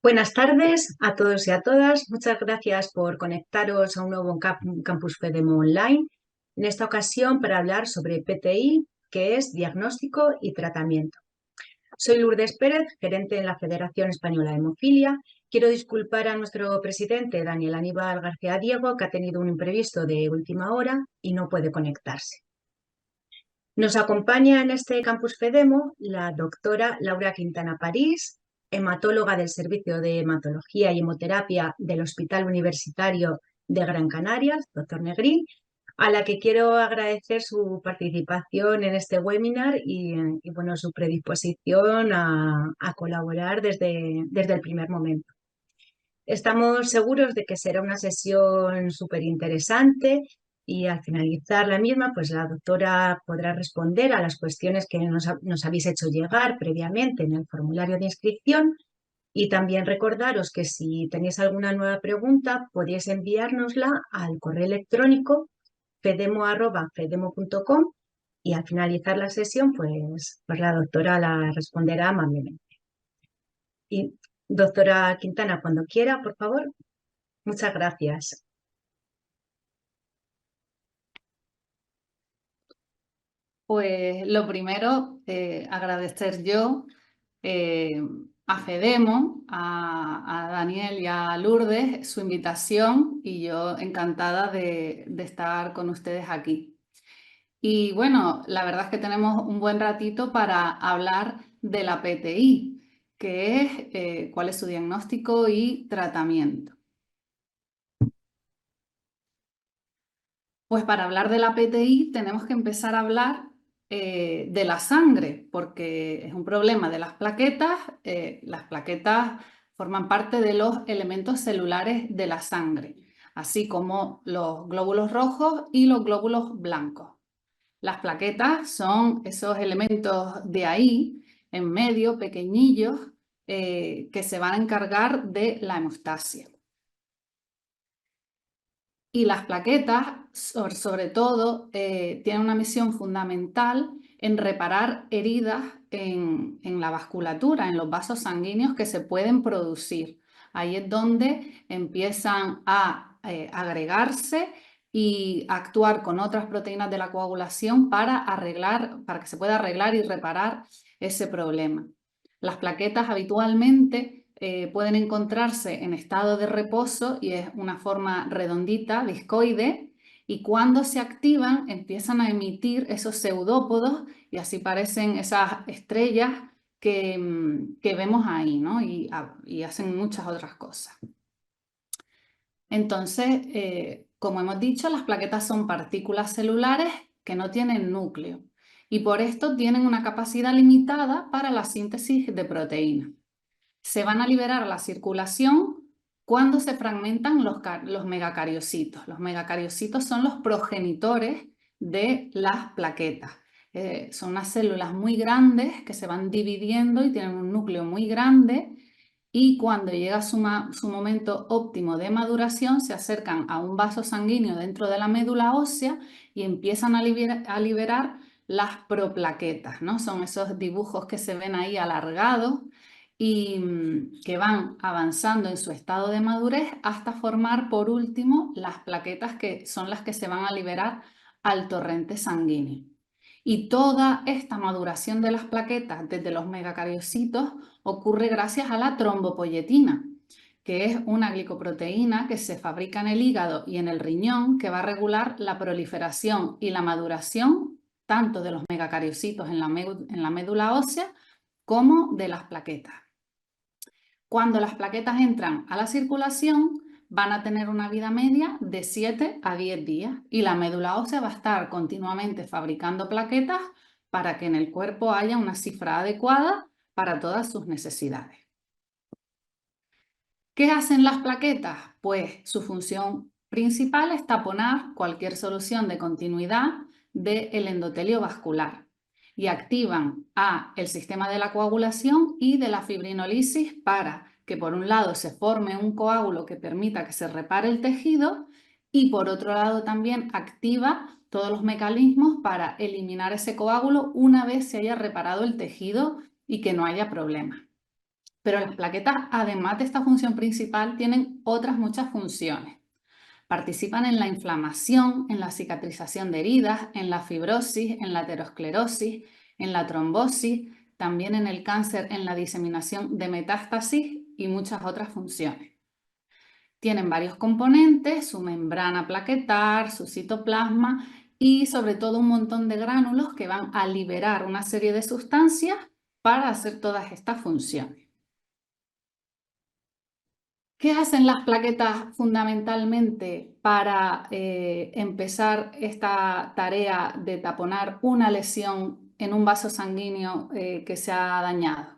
Buenas tardes a todos y a todas. Muchas gracias por conectaros a un nuevo Campus FEDEMO Online. En esta ocasión para hablar sobre PTI, que es diagnóstico y tratamiento. Soy Lourdes Pérez, gerente en la Federación Española de Hemofilia. Quiero disculpar a nuestro presidente, Daniel Aníbal García Diego, que ha tenido un imprevisto de última hora y no puede conectarse. Nos acompaña en este Campus FEDEMO la doctora Laura Quintana París, hematóloga del Servicio de Hematología y Hemoterapia del Hospital Universitario de Gran Canaria, doctor Negrín, a la que quiero agradecer su participación en este webinar y bueno, su predisposición a colaborar desde el primer momento. Estamos seguros de que será una sesión súper interesante y al finalizar la misma, pues la doctora podrá responder a las cuestiones que nos habéis hecho llegar previamente en el formulario de inscripción y también recordaros que si tenéis alguna nueva pregunta podéis enviárnosla al correo electrónico fedemo@fedemo.com y al finalizar la sesión, pues la doctora la responderá amablemente. Y doctora Quintana, cuando quiera, por favor. Muchas gracias. Pues lo primero, agradecer yo a FEDEMO, a Daniel y a Lourdes su invitación y yo encantada de estar con ustedes aquí. Y bueno, la verdad es que tenemos un buen ratito para hablar de la PTI, que es cuál es su diagnóstico y tratamiento. Pues para hablar de la PTI tenemos que empezar a hablar de la sangre, porque es un problema de las plaquetas. Las plaquetas forman parte de los elementos celulares de la sangre, así como los glóbulos rojos y los glóbulos blancos. Las plaquetas son esos elementos de ahí, en medio, pequeñillos, que se van a encargar de la hemostasia. Y las plaquetas, sobre todo, tienen una misión fundamental en reparar heridas en la vasculatura, en los vasos sanguíneos que se pueden producir. Ahí es donde empiezan a agregarse y actuar con otras proteínas de la coagulación para que se pueda arreglar y reparar ese problema. Las plaquetas habitualmente pueden encontrarse en estado de reposo y es una forma redondita, discoide, y cuando se activan empiezan a emitir esos pseudópodos y así parecen esas estrellas que vemos ahí, ¿no? Y hacen muchas otras cosas. Entonces, como hemos dicho, las plaquetas son partículas celulares que no tienen núcleo y por esto tienen una capacidad limitada para la síntesis de proteínas. Se van a liberar a la circulación cuando se fragmentan los megacariocitos. Los megacariocitos son los progenitores de las plaquetas. Son unas células muy grandes que se van dividiendo y tienen un núcleo muy grande y cuando llega su momento óptimo de maduración se acercan a un vaso sanguíneo dentro de la médula ósea y empiezan a liberar las proplaquetas, ¿no? Son esos dibujos que se ven ahí alargados y que van avanzando en su estado de madurez hasta formar por último las plaquetas que son las que se van a liberar al torrente sanguíneo. Y toda esta maduración de las plaquetas desde los megacariocitos ocurre gracias a la trombopoyetina, que es una glicoproteína que se fabrica en el hígado y en el riñón que va a regular la proliferación y la maduración tanto de los megacariocitos en la médula ósea como de las plaquetas. Cuando las plaquetas entran a la circulación, van a tener una vida media de 7 a 10 días y la médula ósea va a estar continuamente fabricando plaquetas para que en el cuerpo haya una cifra adecuada para todas sus necesidades. ¿Qué hacen las plaquetas? Pues su función principal es taponar cualquier solución de continuidad del endotelio vascular y activan el sistema de la coagulación y de la fibrinolisis para que por un lado se forme un coágulo que permita que se repare el tejido y por otro lado también activa todos los mecanismos para eliminar ese coágulo una vez se haya reparado el tejido y que no haya problemas. Pero las plaquetas, además de esta función principal, tienen otras muchas funciones. Participan en la inflamación, en la cicatrización de heridas, en la fibrosis, en la aterosclerosis, en la trombosis, también en el cáncer, en la diseminación de metástasis y muchas otras funciones. Tienen varios componentes, su membrana plaquetar, su citoplasma y sobre todo un montón de gránulos que van a liberar una serie de sustancias para hacer todas estas funciones. ¿Qué hacen las plaquetas fundamentalmente para empezar esta tarea de taponar una lesión en un vaso sanguíneo que se ha dañado?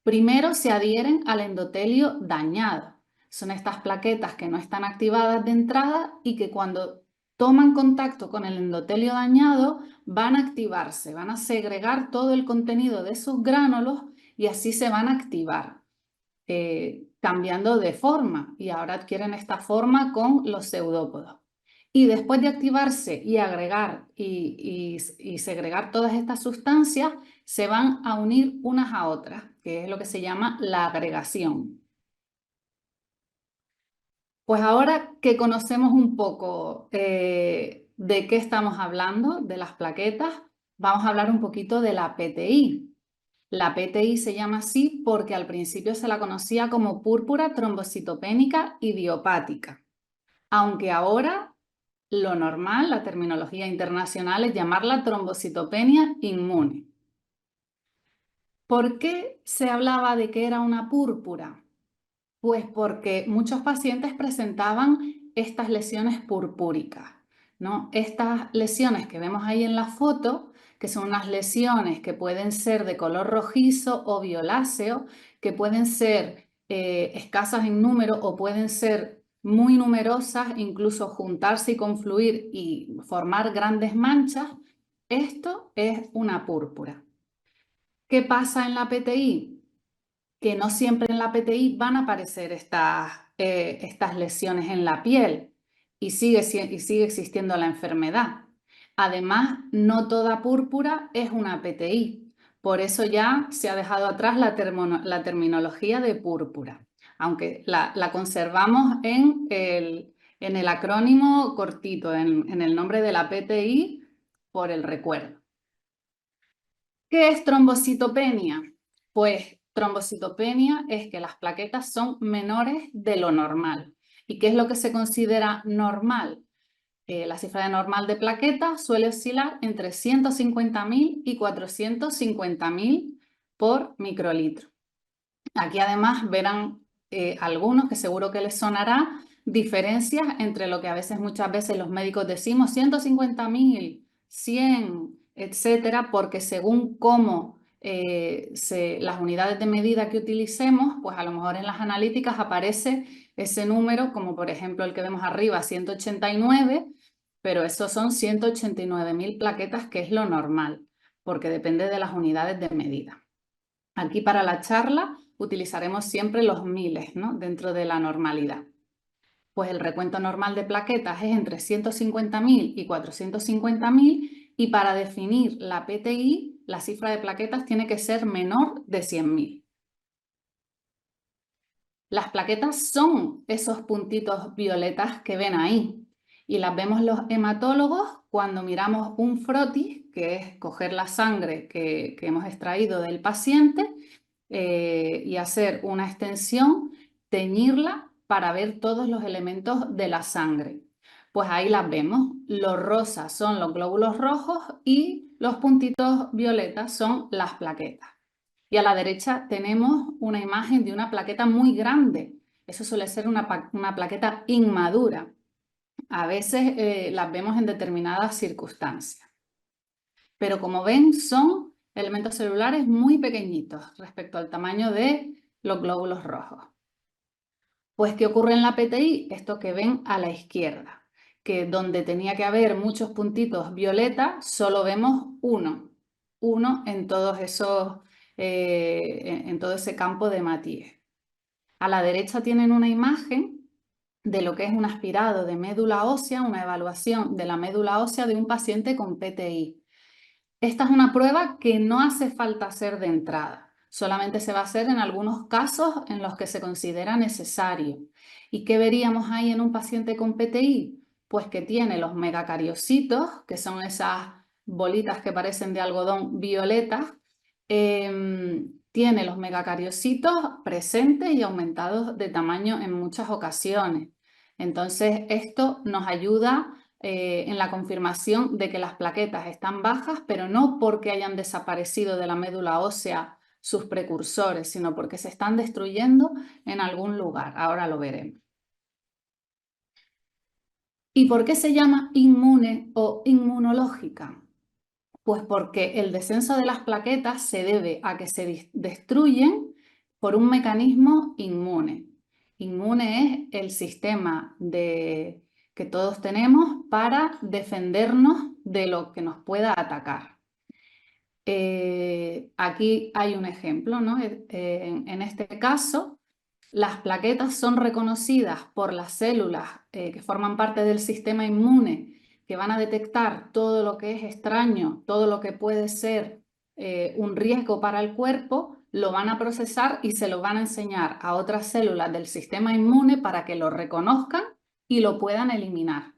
Primero se adhieren al endotelio dañado. Son estas plaquetas que no están activadas de entrada y que cuando toman contacto con el endotelio dañado van a activarse, van a segregar todo el contenido de esos gránulos y así se van a activar, cambiando de forma, y ahora adquieren esta forma con los pseudópodos. Y después de activarse y agregar y segregar todas estas sustancias, se van a unir unas a otras, que es lo que se llama la agregación. Pues ahora que conocemos un poco de qué estamos hablando, de las plaquetas, vamos a hablar un poquito de la PTI. La PTI se llama así porque al principio se la conocía como púrpura trombocitopénica idiopática, aunque ahora lo normal, la terminología internacional, es llamarla trombocitopenia inmune. ¿Por qué se hablaba de que era una púrpura? Pues porque muchos pacientes presentaban estas lesiones purpúricas, ¿no? Estas lesiones que vemos ahí en la foto, que son unas lesiones que pueden ser de color rojizo o violáceo, que pueden ser escasas en número o pueden ser muy numerosas, incluso juntarse y confluir y formar grandes manchas, esto es una púrpura. ¿Qué pasa en la PTI? Que no siempre en la PTI van a aparecer estas lesiones en la piel y sigue existiendo la enfermedad. Además, no toda púrpura es una PTI. Por eso ya se ha dejado atrás la terminología de púrpura, aunque la conservamos en el acrónimo cortito, en el nombre de la PTI, por el recuerdo. ¿Qué es trombocitopenia? Pues trombocitopenia es que las plaquetas son menores de lo normal. ¿Y qué es lo que se considera normal? La cifra de normal de plaquetas suele oscilar entre 150.000 y 450.000 por microlitro. Aquí además verán algunos que seguro que les sonará diferencias entre lo que a veces, muchas veces los médicos decimos 150.000, 100, etcétera, porque según cómo las unidades de medida que utilicemos, pues a lo mejor en las analíticas aparece ese número, como por ejemplo el que vemos arriba, 189, pero esos son 189.000 plaquetas, que es lo normal, porque depende de las unidades de medida. Aquí para la charla utilizaremos siempre los miles, ¿no?, dentro de la normalidad. Pues el recuento normal de plaquetas es entre 150.000 y 450.000 y para definir la PTI, la cifra de plaquetas tiene que ser menor de 100.000. Las plaquetas son esos puntitos violetas que ven ahí y las vemos los hematólogos cuando miramos un frotis, que es coger la sangre que hemos extraído del paciente y hacer una extensión, teñirla para ver todos los elementos de la sangre. Pues ahí las vemos. Los rosas son los glóbulos rojos y los puntitos violetas son las plaquetas. Y a la derecha tenemos una imagen de una plaqueta muy grande. Eso suele ser una plaqueta inmadura. A veces las vemos en determinadas circunstancias. Pero como ven, son elementos celulares muy pequeñitos respecto al tamaño de los glóbulos rojos. Pues, ¿qué ocurre en la PTI? Esto que ven a la izquierda, que donde tenía que haber muchos puntitos violeta, solo vemos uno en todos esos, en todo ese campo de Mathieu. A la derecha tienen una imagen de lo que es un aspirado de médula ósea, una evaluación de la médula ósea de un paciente con PTI. Esta es una prueba que no hace falta hacer de entrada. Solamente se va a hacer en algunos casos en los que se considera necesario. ¿Y qué veríamos ahí en un paciente con PTI? Pues que tiene los megacariocitos, que son esas bolitas que parecen de algodón violetas, tiene los megacariocitos presentes y aumentados de tamaño en muchas ocasiones. Entonces, esto nos ayuda en la confirmación de que las plaquetas están bajas, pero no porque hayan desaparecido de la médula ósea sus precursores, sino porque se están destruyendo en algún lugar. Ahora lo veremos. ¿Y por qué se llama inmune o inmunológica? Pues porque el descenso de las plaquetas se debe a que se destruyen por un mecanismo inmune. Inmune es el sistema que todos tenemos para defendernos de lo que nos pueda atacar. Aquí hay un ejemplo, ¿no? En este caso, las plaquetas son reconocidas por las células que forman parte del sistema inmune, que van a detectar todo lo que es extraño, todo lo que puede ser un riesgo para el cuerpo, lo van a procesar y se lo van a enseñar a otras células del sistema inmune para que lo reconozcan y lo puedan eliminar.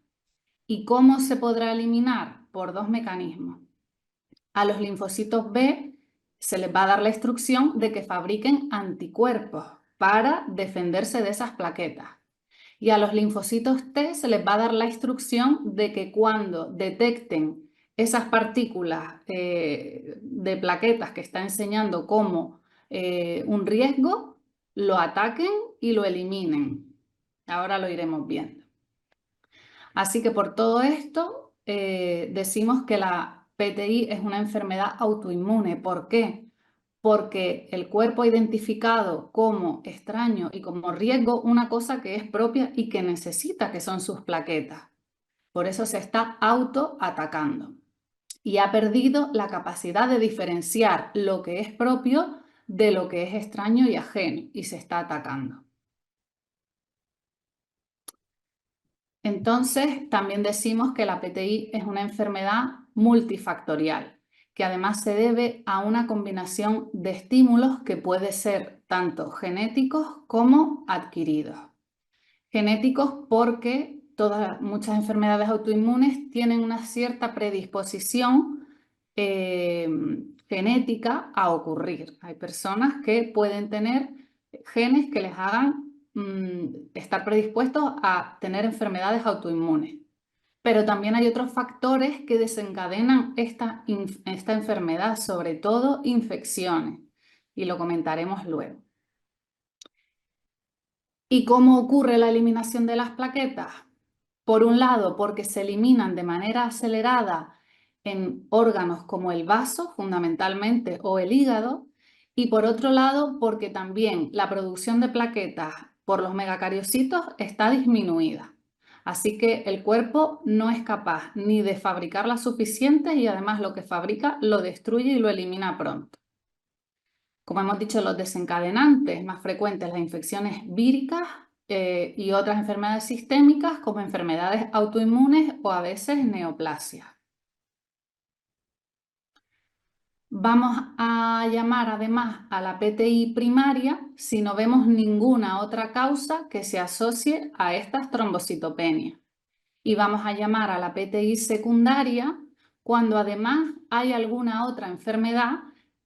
¿Y cómo se podrá eliminar? Por dos mecanismos. A los linfocitos B se les va a dar la instrucción de que fabriquen anticuerpos para defenderse de esas plaquetas. Y a los linfocitos T se les va a dar la instrucción de que cuando detecten esas partículas de plaquetas que está enseñando como un riesgo, lo ataquen y lo eliminen. Ahora lo iremos viendo. Así que por todo esto decimos que la PTI es una enfermedad autoinmune. ¿Por qué? Porque el cuerpo ha identificado como extraño y como riesgo una cosa que es propia y que necesita, que son sus plaquetas. Por eso se está autoatacando y ha perdido la capacidad de diferenciar lo que es propio de lo que es extraño y ajeno y se está atacando. Entonces, también decimos que la PTI es una enfermedad multifactorial, que además se debe a una combinación de estímulos que puede ser tanto genéticos como adquiridos. Genéticos porque muchas enfermedades autoinmunes tienen una cierta predisposición genética a ocurrir. Hay personas que pueden tener genes que les hagan estar predispuestos a tener enfermedades autoinmunes. Pero también hay otros factores que desencadenan esta enfermedad, sobre todo infecciones, y lo comentaremos luego. ¿Y cómo ocurre la eliminación de las plaquetas? Por un lado, porque se eliminan de manera acelerada en órganos como el vaso, fundamentalmente, o el hígado, y por otro lado, porque también la producción de plaquetas por los megacariocitos está disminuida. Así que el cuerpo no es capaz ni de fabricar las suficientes y además lo que fabrica lo destruye y lo elimina pronto. Como hemos dicho, los desencadenantes más frecuentes, las infecciones víricas y otras enfermedades sistémicas como enfermedades autoinmunes o a veces neoplasias. Vamos a llamar además a la PTI primaria si no vemos ninguna otra causa que se asocie a estas trombocitopenias. Y vamos a llamar a la PTI secundaria cuando además hay alguna otra enfermedad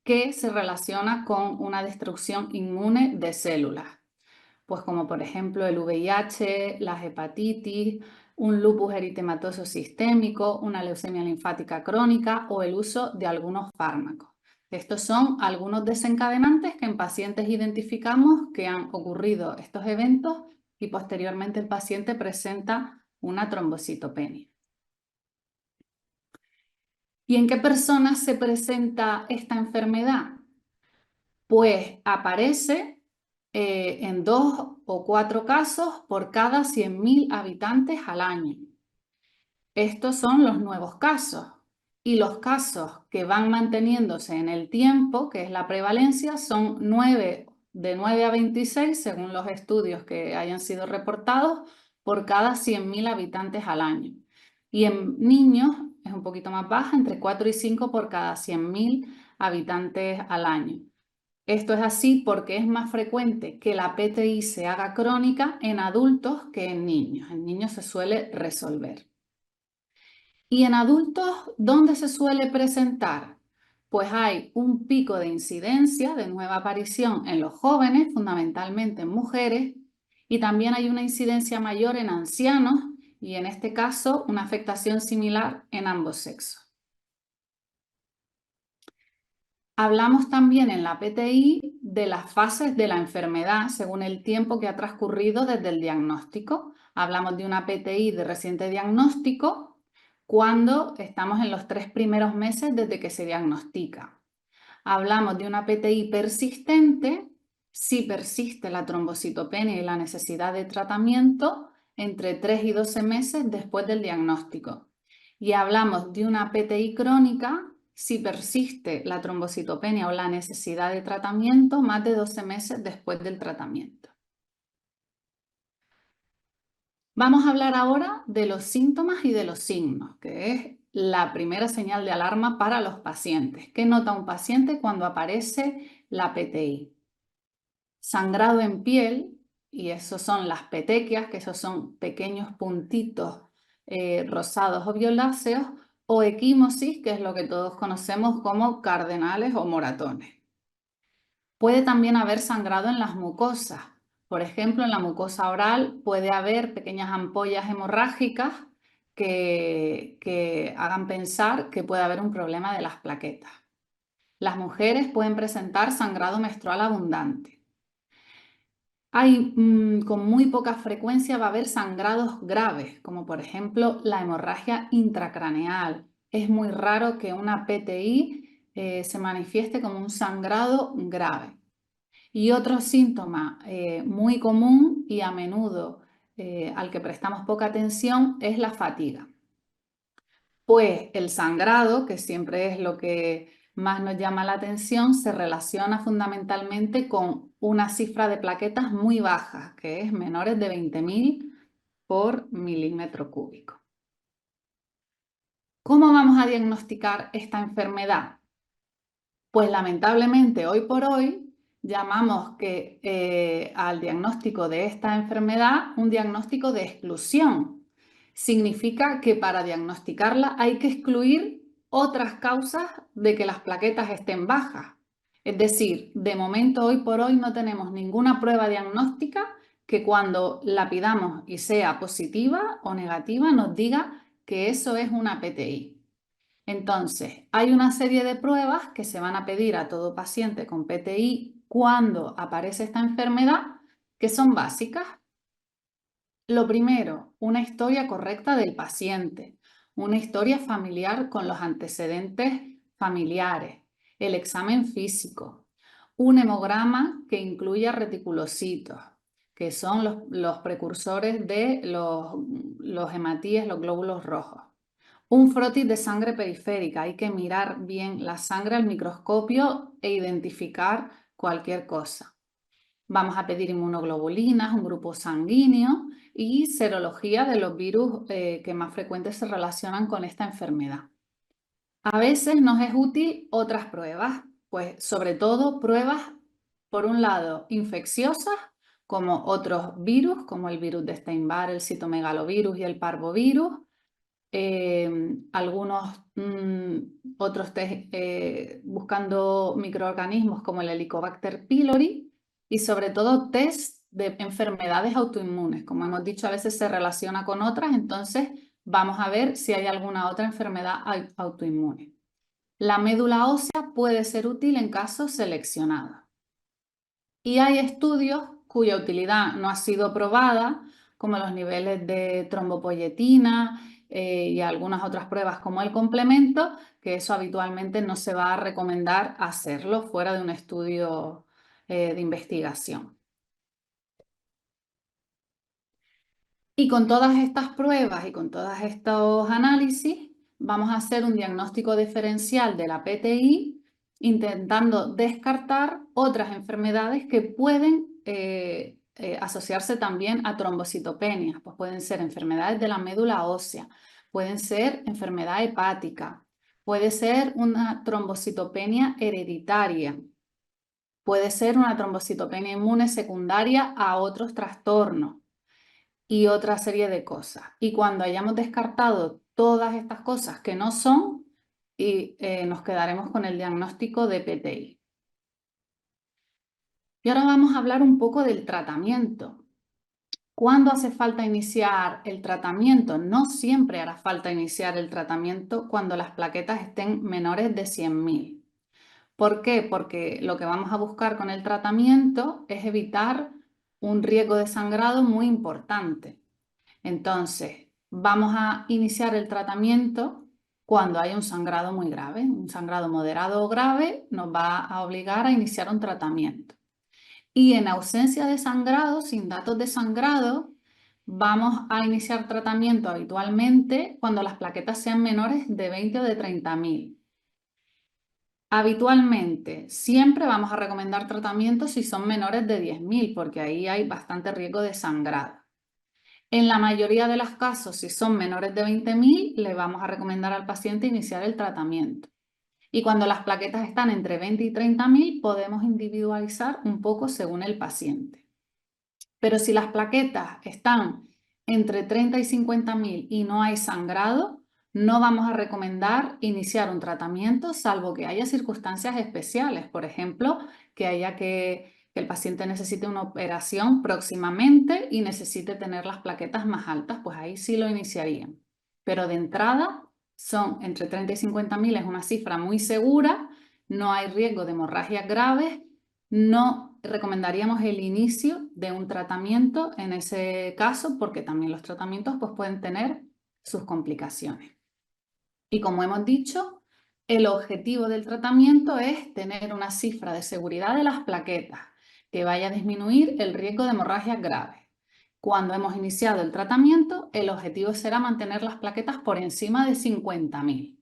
que se relaciona con una destrucción inmune de células, pues como por ejemplo el VIH, las hepatitis, un lupus eritematoso sistémico, una leucemia linfática crónica o el uso de algunos fármacos. Estos son algunos desencadenantes que en pacientes identificamos que han ocurrido estos eventos y posteriormente el paciente presenta una trombocitopenia. ¿Y en qué personas se presenta esta enfermedad? Pues aparece en 2 o 4 casos por cada 100.000 habitantes al año. Estos son los nuevos casos. Y los casos que van manteniéndose en el tiempo, que es la prevalencia, son de 9 a 26, según los estudios que hayan sido reportados, por cada 100.000 habitantes al año. Y en niños es un poquito más baja, entre 4 y 5 por cada 100.000 habitantes al año. Esto es así porque es más frecuente que la PTI se haga crónica en adultos que en niños. En niños se suele resolver. ¿Y en adultos dónde se suele presentar? Pues hay un pico de incidencia de nueva aparición en los jóvenes, fundamentalmente en mujeres, y también hay una incidencia mayor en ancianos y en este caso una afectación similar en ambos sexos. Hablamos también en la PTI de las fases de la enfermedad según el tiempo que ha transcurrido desde el diagnóstico. Hablamos de una PTI de reciente diagnóstico cuando estamos en los 3 primeros meses desde que se diagnostica. Hablamos de una PTI persistente si persiste la trombocitopenia y la necesidad de tratamiento entre 3 y 12 meses después del diagnóstico. Y hablamos de una PTI crónica si persiste la trombocitopenia o la necesidad de tratamiento más de 12 meses después del tratamiento. Vamos a hablar ahora de los síntomas y de los signos, que es la primera señal de alarma para los pacientes. ¿Qué nota un paciente cuando aparece la PTI? Sangrado en piel, y esos son las petequias, que esos son pequeños puntitos rosados o violáceos, o equimosis, que es lo que todos conocemos como cardenales o moratones. Puede también haber sangrado en las mucosas. Por ejemplo, en la mucosa oral puede haber pequeñas ampollas hemorrágicas que hagan pensar que puede haber un problema de las plaquetas. Las mujeres pueden presentar sangrado menstrual abundante. Con muy poca frecuencia va a haber sangrados graves, como por ejemplo la hemorragia intracraneal. Es muy raro que una PTI se manifieste como un sangrado grave. Y otro síntoma muy común y a menudo al que prestamos poca atención es la fatiga. Pues el sangrado, que siempre es lo que más nos llama la atención, se relaciona fundamentalmente con una cifra de plaquetas muy baja, que es menores de 20.000 por milímetro cúbico. ¿Cómo vamos a diagnosticar esta enfermedad? Pues lamentablemente hoy por hoy llamamos al diagnóstico de esta enfermedad un diagnóstico de exclusión. Significa que para diagnosticarla hay que excluir otras causas de que las plaquetas estén bajas. Es decir, de momento hoy por hoy no tenemos ninguna prueba diagnóstica que cuando la pidamos y sea positiva o negativa nos diga que eso es una PTI. Entonces, hay una serie de pruebas que se van a pedir a todo paciente con PTI cuando aparece esta enfermedad, que son básicas. Lo primero, una historia correcta del paciente, una historia familiar con los antecedentes familiares, el examen físico, un hemograma que incluya reticulocitos, que son los precursores de los hematíes, los glóbulos rojos. Un frotis de sangre periférica, hay que mirar bien la sangre al microscopio e identificar cualquier cosa. Vamos a pedir inmunoglobulinas, un grupo sanguíneo y serología de los virus que más frecuentes se relacionan con esta enfermedad. A veces nos es útil otras pruebas, pues sobre todo pruebas, por un lado, infecciosas, como otros virus, como el virus de Epstein-Barr, el citomegalovirus y el parvovirus, algunos otros test buscando microorganismos como el Helicobacter pylori y sobre todo test de enfermedades autoinmunes. Como hemos dicho, a veces se relaciona con otras, entonces vamos a ver si hay alguna otra enfermedad autoinmune. La médula ósea puede ser útil en casos seleccionados. Y hay estudios cuya utilidad no ha sido probada, como los niveles de trombopoyetina y algunas otras pruebas como el complemento, que eso habitualmente no se va a recomendar hacerlo fuera de un estudio de investigación. Y con todas estas pruebas y con todos estos análisis, vamos a hacer un diagnóstico diferencial de la PTI, intentando descartar otras enfermedades que pueden asociarse también a trombocitopenias. Pues pueden ser enfermedades de la médula ósea, pueden ser enfermedad hepática, puede ser una trombocitopenia hereditaria, puede ser una trombocitopenia inmune secundaria a otros trastornos y otra serie de cosas. Y cuando hayamos descartado todas estas cosas que no son, nos quedaremos con el diagnóstico de PTI. Y ahora vamos a hablar un poco del tratamiento. ¿Cuándo hace falta iniciar el tratamiento? No siempre hará falta iniciar el tratamiento cuando las plaquetas estén menores de 100.000. ¿Por qué? Porque lo que vamos a buscar con el tratamiento es evitar un riesgo de sangrado muy importante. Entonces, vamos a iniciar el tratamiento cuando hay un sangrado muy grave. Un sangrado moderado o grave nos va a obligar a iniciar un tratamiento. Y en ausencia de sangrado, sin datos de sangrado, vamos a iniciar tratamiento habitualmente cuando las plaquetas sean menores de 20 o de 30.000. Habitualmente, siempre vamos a recomendar tratamientos si son menores de 10.000, porque ahí hay bastante riesgo de sangrado. En la mayoría de los casos, si son menores de 20.000, le vamos a recomendar al paciente iniciar el tratamiento. Y cuando las plaquetas están entre 20 y 30.000, podemos individualizar un poco según el paciente. Pero si las plaquetas están entre 30 y 50.000 y no hay sangrado, no vamos a recomendar iniciar un tratamiento salvo que haya circunstancias especiales. Por ejemplo, que el paciente necesite una operación próximamente y necesite tener las plaquetas más altas, pues ahí sí lo iniciarían. Pero de entrada son entre 30 y 50.000, es una cifra muy segura, no hay riesgo de hemorragias graves, no recomendaríamos el inicio de un tratamiento en ese caso porque también los tratamientos pues, pueden tener sus complicaciones. Y como hemos dicho, el objetivo del tratamiento es tener una cifra de seguridad de las plaquetas que vaya a disminuir el riesgo de hemorragias graves. Cuando hemos iniciado el tratamiento, el objetivo será mantener las plaquetas por encima de 50.000.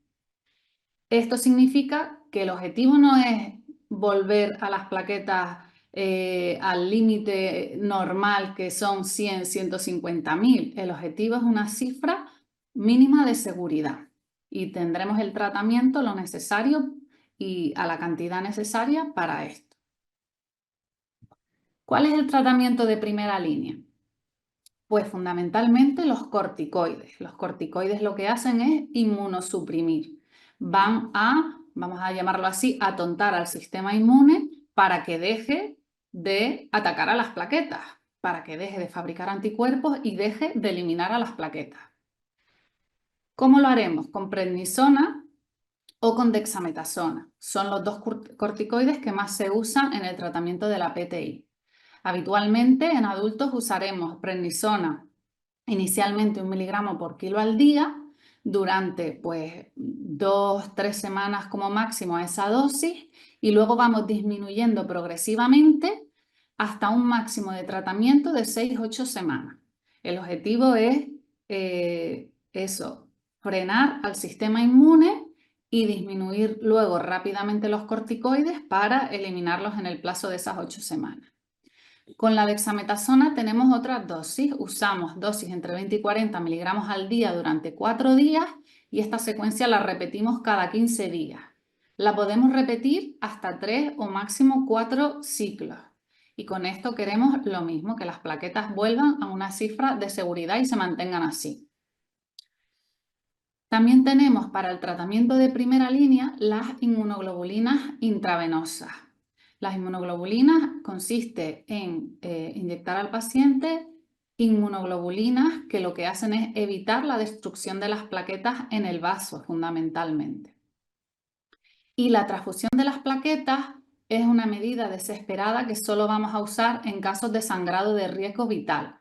Esto significa que el objetivo no es volver a las plaquetas al límite normal que son 100, 150.000. El objetivo es una cifra mínima de seguridad y tendremos el tratamiento lo necesario y a la cantidad necesaria para esto. ¿Cuál es el tratamiento de primera línea? Pues fundamentalmente los corticoides. Los corticoides lo que hacen es inmunosuprimir. Vamos a llamarlo así, atontar al sistema inmune para que deje de atacar a las plaquetas, para que deje de fabricar anticuerpos y deje de eliminar a las plaquetas. ¿Cómo lo haremos? Con prednisona o con dexametasona. Son los dos corticoides que más se usan en el tratamiento de la PTI. Habitualmente en adultos usaremos prednisona inicialmente 1 miligramo por kilo al día durante pues 2-3 semanas como máximo a esa dosis y luego vamos disminuyendo progresivamente hasta un máximo de tratamiento de 6-8 semanas. El objetivo es frenar al sistema inmune y disminuir luego rápidamente los corticoides para eliminarlos en el plazo de esas 8 semanas. Con la dexametasona tenemos otras dosis, usamos dosis entre 20 y 40 miligramos al día durante 4 días y esta secuencia la repetimos cada 15 días. La podemos repetir hasta 3 o máximo 4 ciclos y con esto queremos lo mismo, que las plaquetas vuelvan a una cifra de seguridad y se mantengan así. También tenemos para el tratamiento de primera línea las inmunoglobulinas intravenosas. Las inmunoglobulinas consiste en inyectar al paciente inmunoglobulinas que lo que hacen es evitar la destrucción de las plaquetas en el vaso fundamentalmente. Y la transfusión de las plaquetas es una medida desesperada que solo vamos a usar en casos de sangrado de riesgo vital,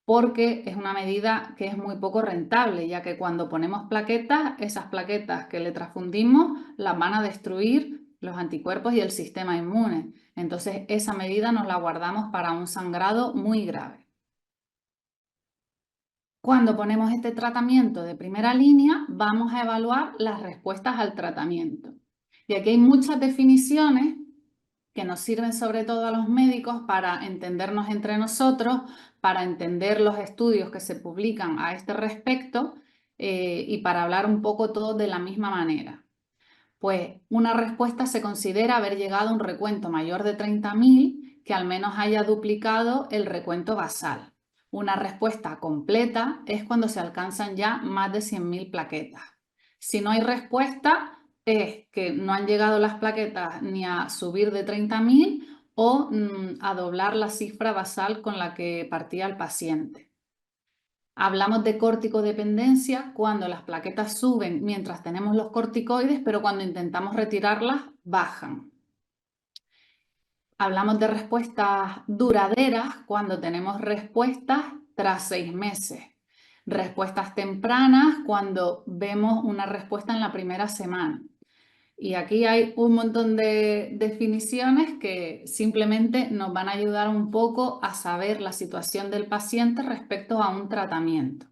porque es una medida que es muy poco rentable, ya que cuando ponemos plaquetas, esas plaquetas que le transfundimos las van a destruir los anticuerpos y el sistema inmune. Entonces esa medida nos la guardamos para un sangrado muy grave. Cuando ponemos este tratamiento de primera línea, vamos a evaluar las respuestas al tratamiento. Y aquí hay muchas definiciones que nos sirven sobre todo a los médicos para entendernos entre nosotros, para entender los estudios que se publican a este respecto y para hablar un poco todos de la misma manera. Pues una respuesta se considera haber llegado a un recuento mayor de 30.000 que al menos haya duplicado el recuento basal. Una respuesta completa es cuando se alcanzan ya más de 100.000 plaquetas. Si no hay respuesta, es que no han llegado las plaquetas ni a subir de 30.000 o a doblar la cifra basal con la que partía el paciente. Hablamos de corticodependencia cuando las plaquetas suben mientras tenemos los corticoides, pero cuando intentamos retirarlas, bajan. Hablamos de respuestas duraderas cuando tenemos respuestas tras 6 meses. Respuestas tempranas cuando vemos una respuesta en la primera semana. Y aquí hay un montón de definiciones que simplemente nos van a ayudar un poco a saber la situación del paciente respecto a un tratamiento.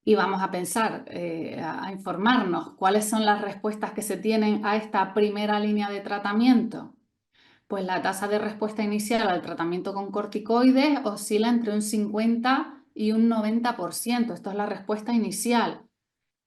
Y vamos a pensar, a informarnos cuáles son las respuestas que se tienen a esta primera línea de tratamiento. Pues la tasa de respuesta inicial al tratamiento con corticoides oscila entre un 50 y un 90%. Esto es la respuesta inicial.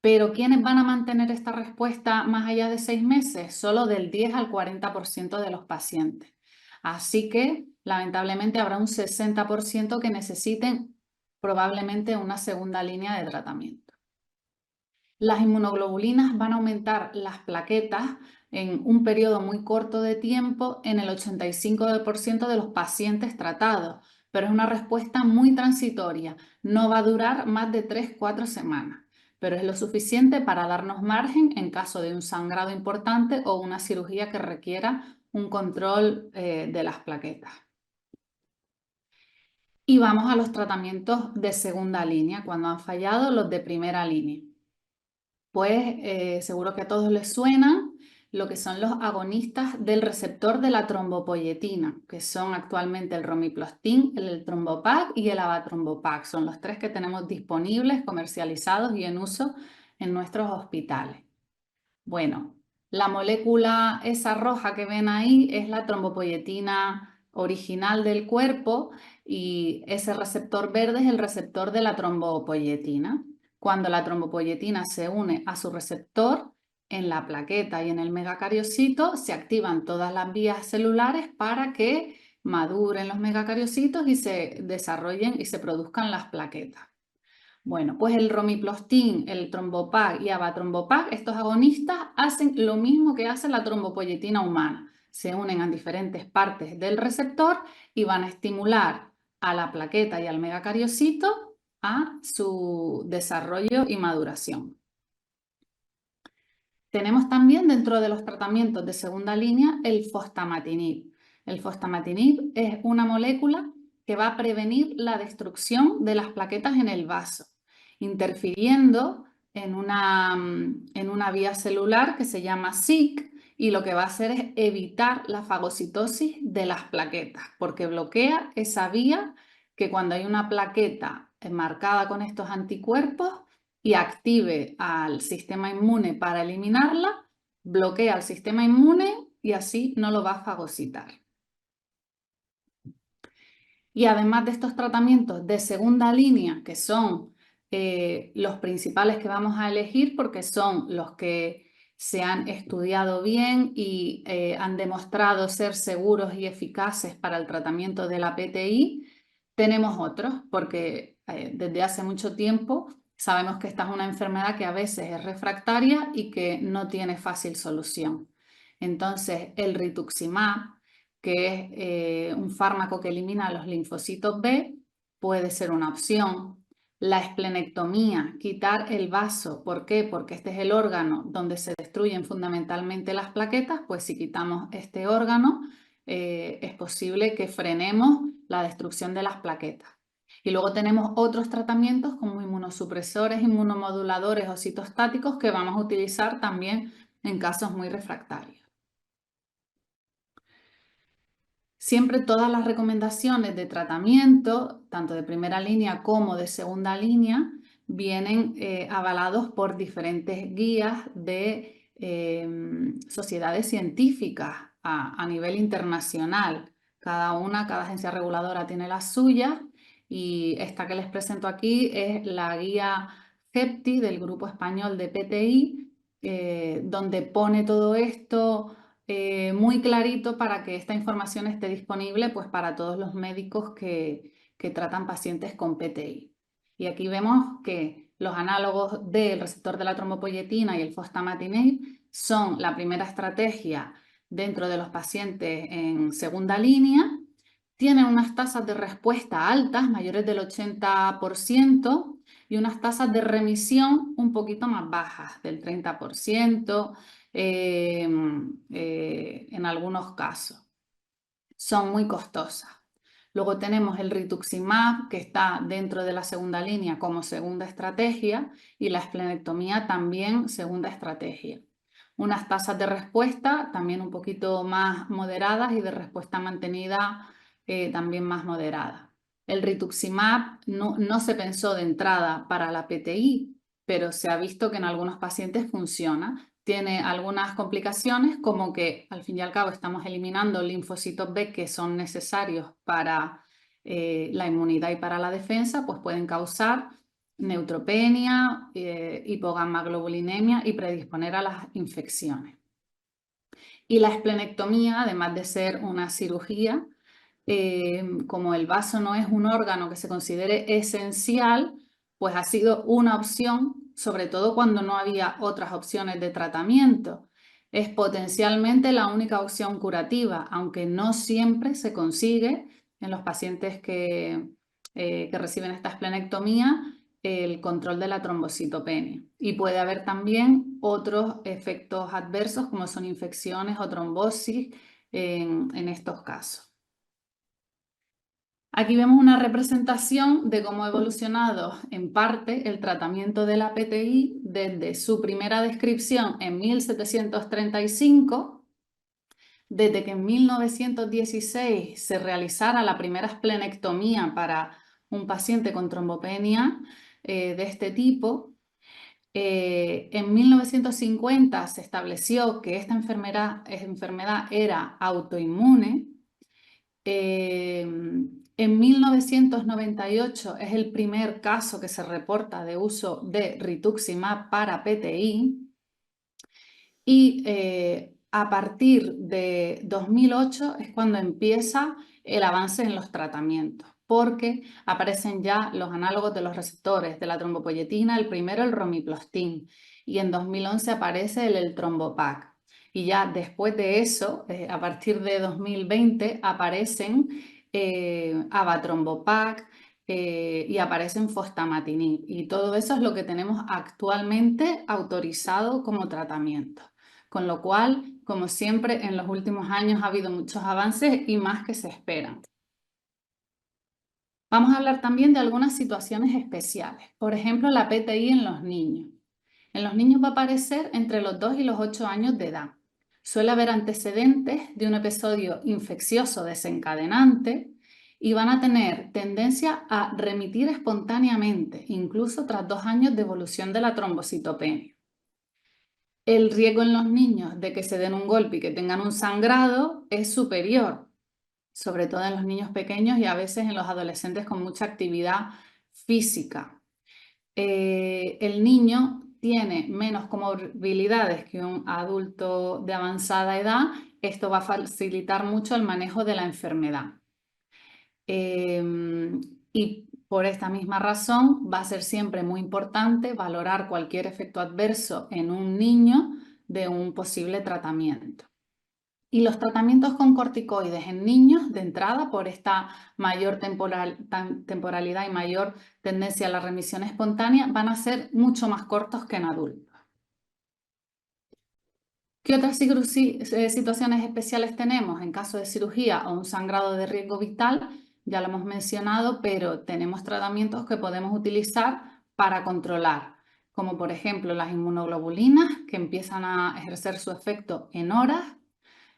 Pero ¿quiénes van a mantener esta respuesta más allá de 6 meses? Solo del 10 al 40% de los pacientes. Así que, lamentablemente, habrá un 60% que necesiten probablemente una segunda línea de tratamiento. Las inmunoglobulinas van a aumentar las plaquetas en un periodo muy corto de tiempo en el 85% de los pacientes tratados, pero es una respuesta muy transitoria, no va a durar más de 3-4 semanas, pero es lo suficiente para darnos margen en caso de un sangrado importante o una cirugía que requiera un control de las plaquetas. Y vamos a los tratamientos de segunda línea, cuando han fallado los de primera línea. Pues seguro que a todos les suenan lo que son los agonistas del receptor de la trombopoyetina, que son actualmente el romiplastin, el trombopac y el avatrombopac. Son los 3 que tenemos disponibles, comercializados y en uso en nuestros hospitales. Bueno, la molécula esa roja que ven ahí es la trombopoyetina original del cuerpo y ese receptor verde es el receptor de la trombopoyetina. Cuando la trombopoyetina se une a su receptor, en la plaqueta y en el megacariocito se activan todas las vías celulares para que maduren los megacariocitos y se desarrollen y se produzcan las plaquetas. Bueno, pues el romiplastin, el trombopac y avatrombopac, estos agonistas hacen lo mismo que hace la trombopoyetina humana. Se unen a diferentes partes del receptor y van a estimular a la plaqueta y al megacariocito a su desarrollo y maduración. Tenemos también dentro de los tratamientos de segunda línea el fostamatinib. El fostamatinib es una molécula que va a prevenir la destrucción de las plaquetas en el vaso, interfiriendo en una vía celular que se llama SYK y lo que va a hacer es evitar la fagocitosis de las plaquetas, porque bloquea esa vía que cuando hay una plaqueta marcada con estos anticuerpos y active al sistema inmune para eliminarla, bloquea al sistema inmune y así no lo va a fagocitar. Y además de estos tratamientos de segunda línea, que son los principales que vamos a elegir porque son los que se han estudiado bien y han demostrado ser seguros y eficaces para el tratamiento de la PTI, tenemos otros porque desde hace mucho tiempo sabemos que esta es una enfermedad que a veces es refractaria y que no tiene fácil solución. Entonces, el rituximab, que es un fármaco que elimina los linfocitos B, puede ser una opción. La esplenectomía, quitar el vaso. ¿Por qué? Porque este es el órgano donde se destruyen fundamentalmente las plaquetas, pues si quitamos este órgano, es posible que frenemos la destrucción de las plaquetas. Y luego tenemos otros tratamientos como inmunosupresores, inmunomoduladores o citostáticos que vamos a utilizar también en casos muy refractarios. Siempre todas las recomendaciones de tratamiento, tanto de primera línea como de segunda línea, vienen avalados por diferentes guías de sociedades científicas a nivel internacional. Cada agencia reguladora tiene la suya y esta que les presento aquí es la guía Gepti, del grupo español de PTI, donde pone todo esto muy clarito para que esta información esté disponible pues, para todos los médicos que tratan pacientes con PTI. Y aquí vemos que los análogos del receptor de la trombopoyetina y el fostamatinib son la primera estrategia dentro de los pacientes en segunda línea. Tienen unas tasas de respuesta altas, mayores del 80%, y unas tasas de remisión un poquito más bajas, del 30% en algunos casos. Son muy costosas. Luego tenemos el rituximab, que está dentro de la segunda línea como segunda estrategia, y la esplenectomía también segunda estrategia. Unas tasas de respuesta también un poquito más moderadas y de respuesta mantenida también más moderada. El rituximab no se pensó de entrada para la PTI, pero se ha visto que en algunos pacientes funciona. Tiene algunas complicaciones, como que al fin y al cabo estamos eliminando linfocitos B que son necesarios para la inmunidad y para la defensa, pues pueden causar neutropenia, hipogammaglobulinemia y predisponer a las infecciones. Y la esplenectomía, además de ser una cirugía, como el vaso no es un órgano que se considere esencial, pues ha sido una opción, sobre todo cuando no había otras opciones de tratamiento. Es potencialmente la única opción curativa, aunque no siempre se consigue en los pacientes que reciben esta esplenectomía el control de la trombocitopenia. Y puede haber también otros efectos adversos como son infecciones o trombosis en estos casos. Aquí vemos una representación de cómo ha evolucionado en parte el tratamiento de la PTI desde su primera descripción en 1735, desde que en 1916 se realizara la primera esplenectomía para un paciente con trombopenia de este tipo. En 1950 se estableció que esta enfermedad era autoinmune. En 1998 es el primer caso que se reporta de uso de rituximab para PTI y a partir de 2008 es cuando empieza el avance en los tratamientos, porque aparecen ya los análogos de los receptores de la trombopoyetina, el primero el romiplostim, y en 2011 aparece el trombopac. Y ya después de eso, a partir de 2020, aparecen avatrombopac y aparecen fostamatinib. Y todo eso es lo que tenemos actualmente autorizado como tratamiento. Con lo cual, como siempre, en los últimos años ha habido muchos avances y más que se esperan. Vamos a hablar también de algunas situaciones especiales. Por ejemplo, la PTI en los niños. En los niños va a aparecer entre los 2 y los 8 años de edad. Suele haber antecedentes de un episodio infeccioso desencadenante y van a tener tendencia a remitir espontáneamente, incluso tras 2 años de evolución de la trombocitopenia. El riesgo en los niños de que se den un golpe y que tengan un sangrado es superior, sobre todo en los niños pequeños y a veces en los adolescentes con mucha actividad física. El niño tiene menos comorbilidades que un adulto de avanzada edad. Esto va a facilitar mucho el manejo de la enfermedad. Y por esta misma razón va a ser siempre muy importante valorar cualquier efecto adverso en un niño de un posible tratamiento. Y los tratamientos con corticoides en niños, de entrada, por esta mayor temporalidad y mayor tendencia a la remisión espontánea, van a ser mucho más cortos que en adultos. ¿Qué otras situaciones especiales tenemos? En caso de cirugía o un sangrado de riesgo vital, ya lo hemos mencionado, pero tenemos tratamientos que podemos utilizar para controlar, como por ejemplo las inmunoglobulinas, que empiezan a ejercer su efecto en horas,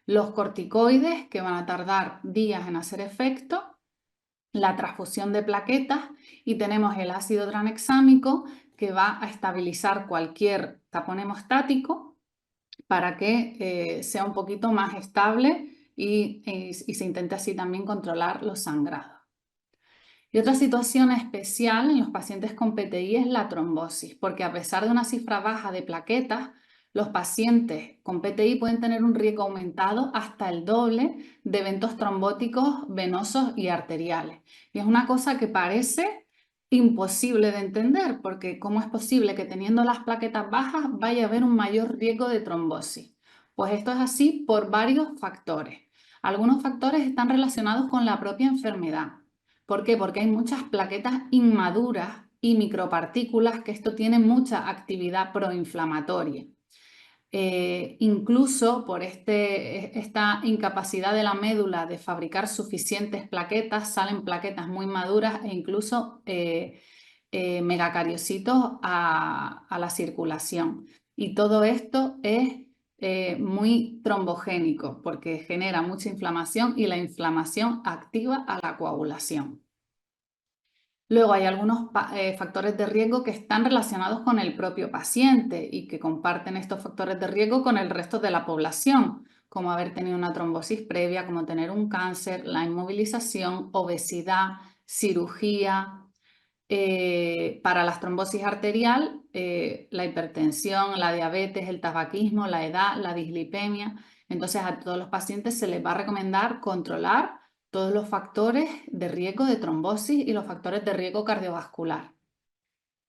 los corticoides, que van a tardar días en hacer efecto, la transfusión de plaquetas, y tenemos el ácido tranexámico, que va a estabilizar cualquier tapón hemostático para que sea un poquito más estable y se intente así también controlar los sangrados. Y otra situación especial en los pacientes con PTI es la trombosis, porque a pesar de una cifra baja de plaquetas, los pacientes con PTI pueden tener un riesgo aumentado hasta el doble de eventos trombóticos venosos y arteriales. Y es una cosa que parece imposible de entender, porque ¿cómo es posible que teniendo las plaquetas bajas vaya a haber un mayor riesgo de trombosis? Pues esto es así por varios factores. Algunos factores están relacionados con la propia enfermedad. ¿Por qué? Porque hay muchas plaquetas inmaduras y micropartículas que esto tiene mucha actividad proinflamatoria. Incluso por esta incapacidad de la médula de fabricar suficientes plaquetas, salen plaquetas muy maduras e incluso megacariocitos a la circulación. Y todo esto es muy trombogénico porque genera mucha inflamación y la inflamación activa a la coagulación. Luego hay algunos factores de riesgo que están relacionados con el propio paciente y que comparten estos factores de riesgo con el resto de la población, como haber tenido una trombosis previa, como tener un cáncer, la inmovilización, obesidad, cirugía. Para la trombosis arterial, la hipertensión, la diabetes, el tabaquismo, la edad, la dislipemia. Entonces a todos los pacientes se les va a recomendar controlar todos los factores de riesgo de trombosis y los factores de riesgo cardiovascular.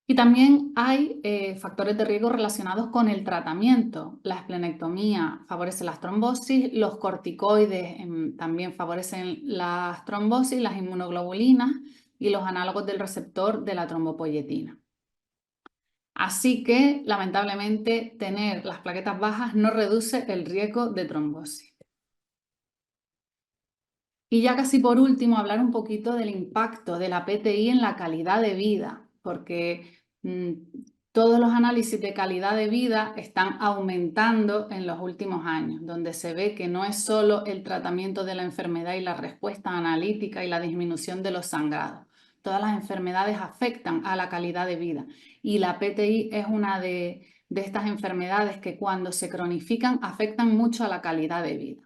Y también hay factores de riesgo relacionados con el tratamiento. La esplenectomía favorece las trombosis, los corticoides también favorecen las trombosis, las inmunoglobulinas y los análogos del receptor de la trombopoyetina. Así que, lamentablemente, tener las plaquetas bajas no reduce el riesgo de trombosis. Y ya casi por último, hablar un poquito del impacto de la PTI en la calidad de vida, porque todos los análisis de calidad de vida están aumentando en los últimos años, donde se ve que no es solo el tratamiento de la enfermedad y la respuesta analítica y la disminución de los sangrados. Todas las enfermedades afectan a la calidad de vida y la PTI es una de estas enfermedades que cuando se cronifican afectan mucho a la calidad de vida.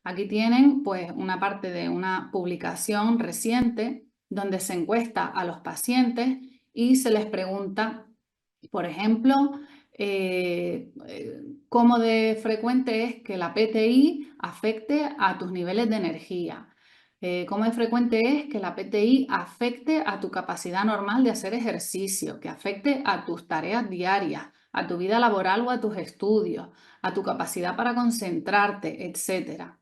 Aquí tienen pues una parte de una publicación reciente donde se encuesta a los pacientes y se les pregunta, por ejemplo, cómo de frecuente es que la PTI afecte a tus niveles de energía. Cómo de frecuente es que la PTI afecte a tu capacidad normal de hacer ejercicio, que afecte a tus tareas diarias, a tu vida laboral o a tus estudios, a tu capacidad para concentrarte, etcétera.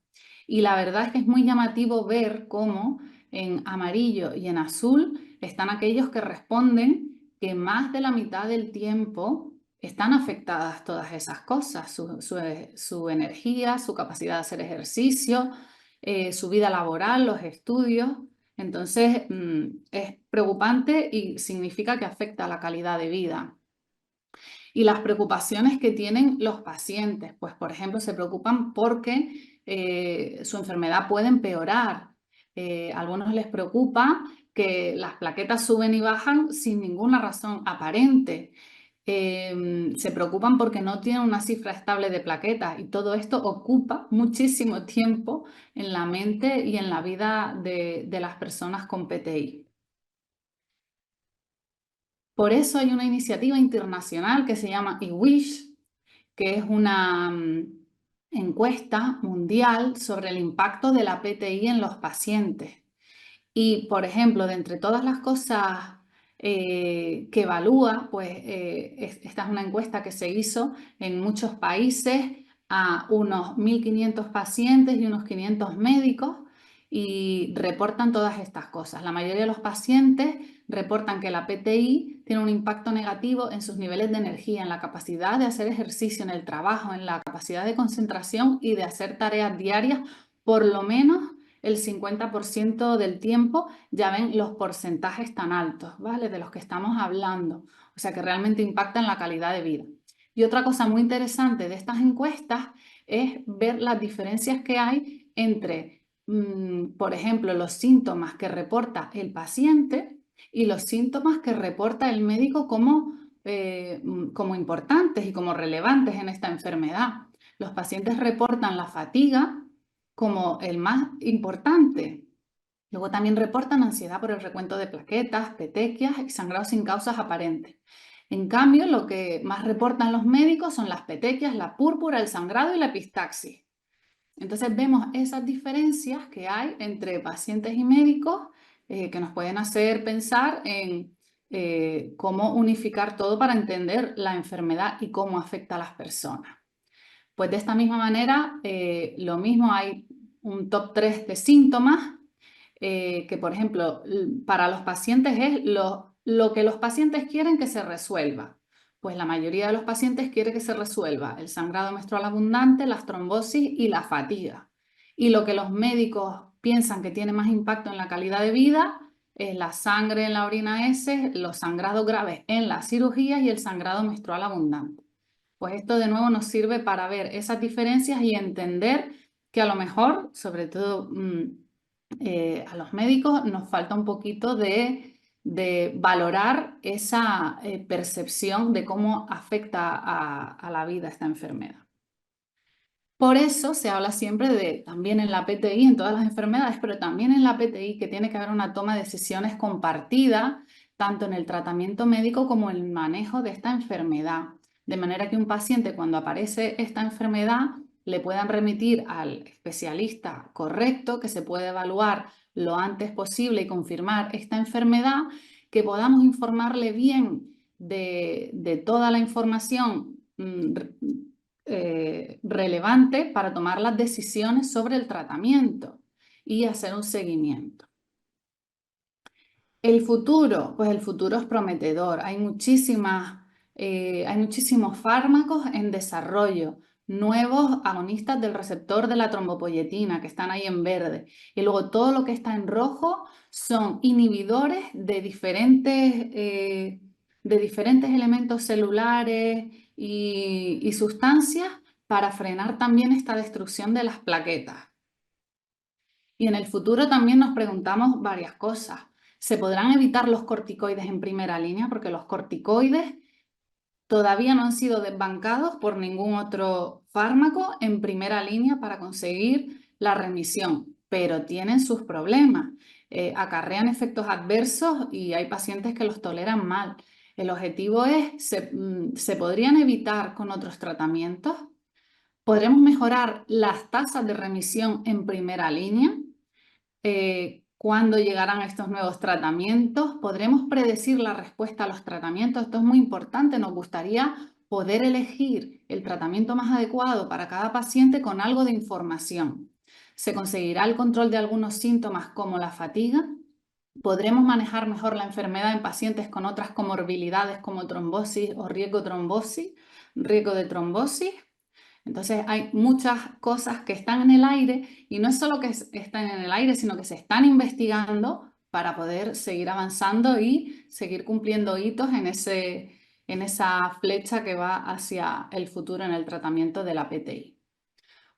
Y la verdad es que es muy llamativo ver cómo en amarillo y en azul están aquellos que responden que más de la mitad del tiempo están afectadas todas esas cosas, su energía, su capacidad de hacer ejercicio, su vida laboral, los estudios. Entonces es preocupante y significa que afecta a la calidad de vida. Y las preocupaciones que tienen los pacientes, pues por ejemplo se preocupan porque su enfermedad puede empeorar. A algunos les preocupa que las plaquetas suben y bajan sin ninguna razón aparente. Se preocupan porque no tienen una cifra estable de plaquetas y todo esto ocupa muchísimo tiempo en la mente y en la vida de las personas con PTI. Por eso hay una iniciativa internacional que se llama eWish, que es una encuesta mundial sobre el impacto de la PTI en los pacientes. Y, por ejemplo, de entre todas las cosas que evalúa, pues esta es una encuesta que se hizo en muchos países a unos 1.500 pacientes y unos 500 médicos y reportan todas estas cosas. La mayoría de los pacientes reportan que la PTI tiene un impacto negativo en sus niveles de energía, en la capacidad de hacer ejercicio, en el trabajo, en la capacidad de concentración y de hacer tareas diarias, por lo menos el 50% del tiempo. Ya ven los porcentajes tan altos, ¿vale? De los que estamos hablando. O sea que realmente impactan la calidad de vida. Y otra cosa muy interesante de estas encuestas es ver las diferencias que hay entre, por ejemplo, los síntomas que reporta el paciente y los síntomas que reporta el médico como importantes y como relevantes en esta enfermedad. Los pacientes reportan la fatiga como el más importante Luego también reportan ansiedad por el recuento de plaquetas, petequias y sangrado sin causas aparentes. En cambio, lo que más reportan los médicos son las petequias, la púrpura, el sangrado y la epistaxis. Entonces vemos esas diferencias que hay entre pacientes y médicos que nos pueden hacer pensar en cómo unificar todo para entender la enfermedad y cómo afecta a las personas. Pues de esta misma manera, lo mismo hay un top 3 de síntomas que, por ejemplo, para los pacientes es lo que los pacientes quieren que se resuelva. Pues la mayoría de los pacientes quiere que se resuelva el sangrado menstrual abundante, las trombosis y la fatiga. Y lo que los médicos piensan que tiene más impacto en la calidad de vida es la sangre en la orina S, los sangrados graves en las cirugías y el sangrado menstrual abundante. Pues esto de nuevo nos sirve para ver esas diferencias y entender que a lo mejor, sobre todo a los médicos, nos falta un poquito de valorar esa percepción de cómo afecta a la vida esta enfermedad. Por eso se habla siempre de, también en la PTI, en todas las enfermedades, pero también en la PTI, que tiene que haber una toma de decisiones compartida, tanto en el tratamiento médico como en el manejo de esta enfermedad. De manera que un paciente, cuando aparece esta enfermedad, le puedan remitir al especialista correcto, que se puede evaluar lo antes posible y confirmar esta enfermedad, que podamos informarle bien de toda la información relevante para tomar las decisiones sobre el tratamiento y hacer un seguimiento. El futuro, pues el futuro es prometedor. Hay muchísimos fármacos en desarrollo, nuevos agonistas del receptor de la trombopoyetina que están ahí en verde. Y luego todo lo que está en rojo son inhibidores de diferentes elementos celulares y sustancias para frenar también esta destrucción de las plaquetas. Y en el futuro también nos preguntamos varias cosas. ¿Se podrán evitar los corticoides en primera línea? Porque los corticoides todavía no han sido desbancados por ningún otro fármaco en primera línea para conseguir la remisión, pero tienen sus problemas. Acarrean efectos adversos y hay pacientes que los toleran mal. El objetivo es, ¿se podrían evitar con otros tratamientos? ¿Podremos mejorar las tasas de remisión en primera línea? ¿Cuándo llegarán estos nuevos tratamientos? ¿Podremos predecir la respuesta a los tratamientos? Esto es muy importante. Nos gustaría poder elegir el tratamiento más adecuado para cada paciente con algo de información. ¿Se conseguirá el control de algunos síntomas como la fatiga? ¿Podremos manejar mejor la enfermedad en pacientes con otras comorbilidades como trombosis o riesgo de trombosis? Entonces hay muchas cosas que están en el aire y no es solo que están en el aire, sino que se están investigando para poder seguir avanzando y seguir cumpliendo hitos en esa flecha que va hacia el futuro en el tratamiento de la PTI.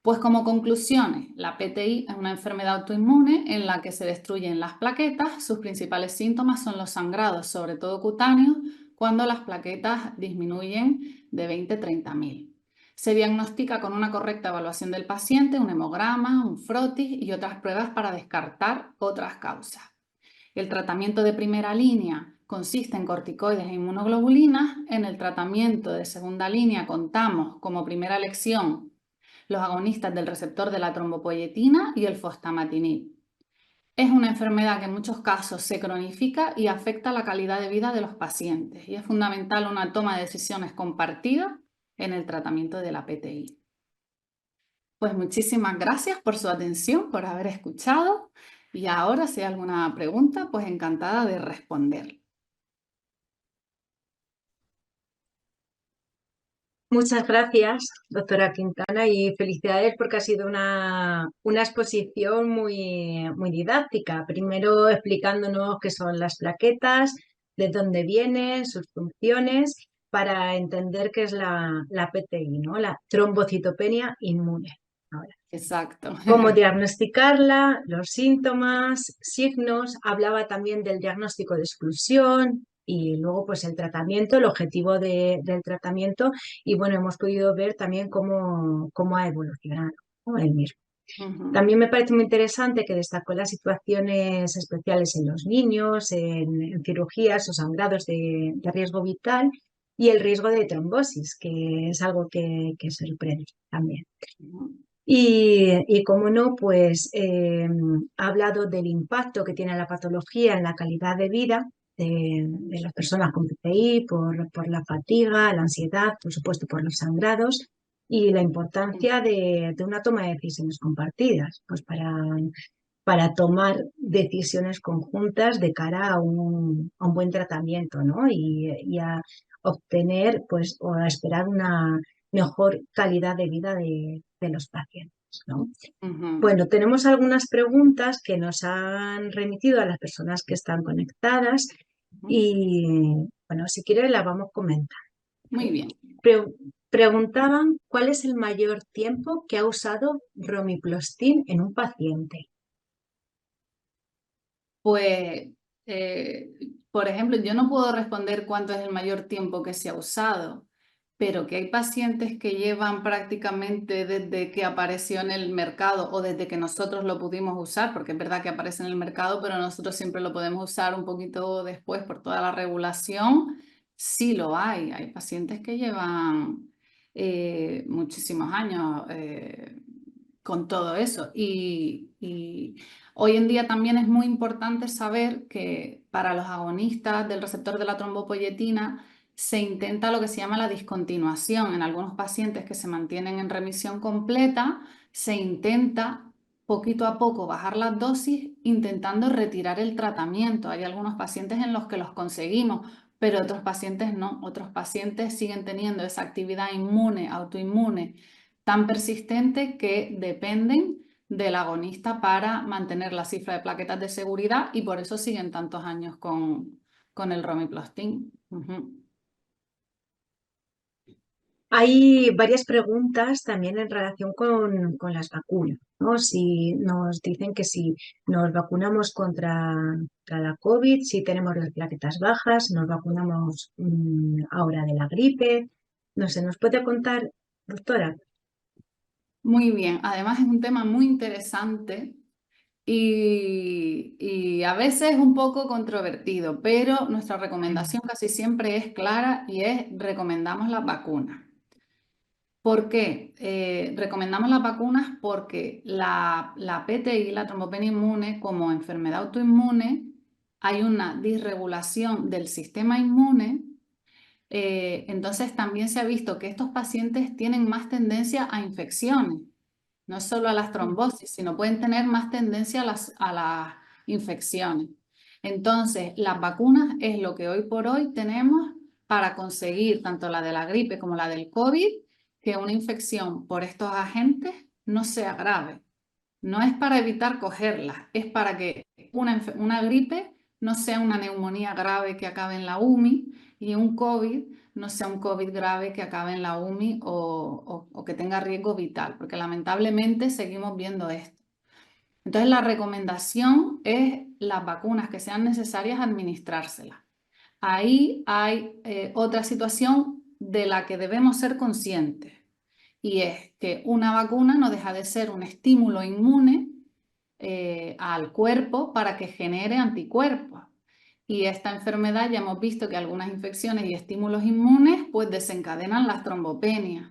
Pues como conclusiones, la PTI es una enfermedad autoinmune en la que se destruyen las plaquetas. Sus principales síntomas son los sangrados, sobre todo cutáneos, cuando las plaquetas disminuyen de 20 a 30.000. Se diagnostica con una correcta evaluación del paciente, un hemograma, un frotis y otras pruebas para descartar otras causas. El tratamiento de primera línea consiste en corticoides e inmunoglobulinas. En el tratamiento de segunda línea contamos como primera elección los agonistas del receptor de la trombopoyetina y el fostamatinib. Es una enfermedad que en muchos casos se cronifica y afecta la calidad de vida de los pacientes y es fundamental una toma de decisiones compartida en el tratamiento de la PTI. Pues muchísimas gracias por su atención, por haber escuchado y ahora si hay alguna pregunta, pues encantada de responder. Muchas gracias, doctora Quintana, y felicidades porque ha sido una exposición muy didáctica. Primero explicándonos qué son las plaquetas, de dónde vienen, sus funciones, para entender qué es la PTI, ¿no? La trombocitopenia inmune. Ahora, Exacto. cómo diagnosticarla, los síntomas, signos, hablaba también del diagnóstico de exclusión y luego pues el tratamiento, el objetivo del tratamiento y bueno, hemos podido ver también cómo ha evolucionado, ¿no? El mismo. Ujú, También me parece muy interesante que destacó las situaciones especiales en los niños, en cirugías o sangrados de riesgo vital y el riesgo de trombosis, que es algo que sorprende también. ujú, Y como no, pues ha hablado del impacto que tiene la patología en la calidad de vida de las personas con PCI por la fatiga, la ansiedad, por supuesto por los sangrados y la importancia de una toma de decisiones compartidas, pues para tomar decisiones conjuntas de cara a un buen tratamiento, ¿no? Y a obtener, pues, o a esperar una mejor calidad de vida de los pacientes, ¿no? ujú. Bueno, tenemos algunas preguntas que nos han remitido a las personas que están conectadas Ujú. y, bueno, si quieres las vamos comentando. Muy bien. Pre- Preguntaban cuál es el mayor tiempo que ha usado romiplastin en un paciente. Pues, eh, por ejemplo, yo no puedo responder cuánto es el mayor tiempo que se ha usado, pero que hay pacientes que llevan prácticamente desde que apareció en el mercado o desde que nosotros lo pudimos usar, porque es verdad que aparece en el mercado, pero nosotros siempre lo podemos usar un poquito después por toda la regulación. Sí lo hay. Hay pacientes que llevan muchísimos años con todo eso. Y hoy en día también es muy importante saber que para los agonistas del receptor de la trombopoyetina se intenta lo que se llama la discontinuación. En algunos pacientes que se mantienen en remisión completa, se intenta poquito a poco bajar las dosis intentando retirar el tratamiento. Hay algunos pacientes en los que los conseguimos, pero otros pacientes no. Otros pacientes siguen teniendo esa actividad inmune, autoinmune, tan persistente que dependen del agonista para mantener la cifra de plaquetas de seguridad y por eso siguen tantos años con el romiplastin. Ujú. Hay varias preguntas también en relación con las vacunas, ¿no? Si nos dicen que si nos vacunamos contra la COVID, si tenemos las plaquetas bajas, nos vacunamos ahora de la gripe. No sé, ¿nos puede contar, doctora? Muy bien, además es un tema muy interesante y a veces un poco controvertido, pero nuestra recomendación casi siempre es clara y es recomendamos las vacunas. ¿Por qué? Recomendamos las vacunas porque la PTI, la trombopenia inmune, como enfermedad autoinmune, hay una disregulación del sistema inmune. Entonces también se ha visto que estos pacientes tienen más tendencia a infecciones, no solo a las trombosis, sino pueden tener más tendencia a las infecciones. Entonces, las vacunas es lo que hoy por hoy tenemos para conseguir tanto la de la gripe como la del COVID, que una infección por estos agentes no sea grave. No es para evitar cogerla, es para que una gripe no sea una neumonía grave que acabe en la UMI y un COVID no sea un COVID grave que acabe en la UMI o que tenga riesgo vital, porque lamentablemente seguimos viendo esto. Entonces la recomendación es las vacunas que sean necesarias administrárselas. Ahí hay otra situación de la que debemos ser conscientes y es que una vacuna no deja de ser un estímulo inmune al cuerpo para que genere anticuerpos. Y esta enfermedad ya hemos visto que algunas infecciones y estímulos inmunes pues desencadenan las trombopenias.